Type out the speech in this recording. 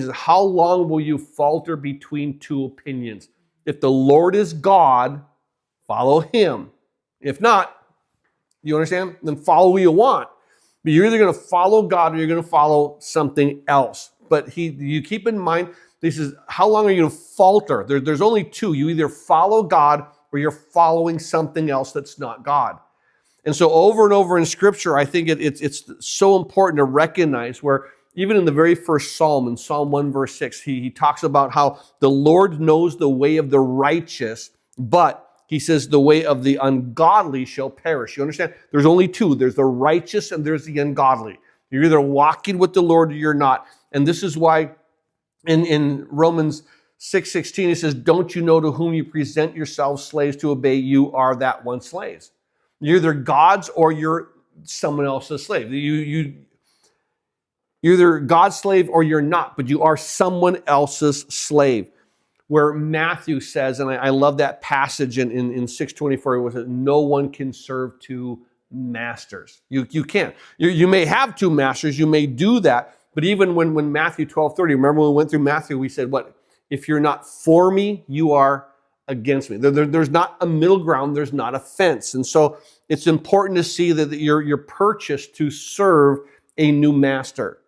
says, how long will you falter between two opinions? If the Lord is God, follow him. If not, you understand? Then follow who you want. But you're either going to follow God or you're going to follow something else. But you keep in mind, this is how long are you going to falter? There's only two. You either follow God or you're following something else that's not God. And so over and over in Scripture, I think it's so important to recognize where even in the very first Psalm, in Psalm 1 verse 6, he talks about how the Lord knows the way of the righteous, but he says the way of the ungodly shall perish. You understand? There's only two. There's the righteous and there's the ungodly. You're either walking with the Lord or you're not. And this is why in Romans 6:16, it says, don't you know to whom you present yourselves slaves to obey, you are that one slaves. You're either God's or you're someone else's slave. You're either God's slave or you're not, but you are someone else's slave. Where Matthew says, and I love that passage in 6:24, where it says, no one can serve two masters. You can't. You may have two masters, you may do that, but even when Matthew 12:30, remember when we went through Matthew, we said, what? If you're not for me, you are against me. There's not a middle ground, there's not a fence. And so it's important to see that you're purchased to serve a new master.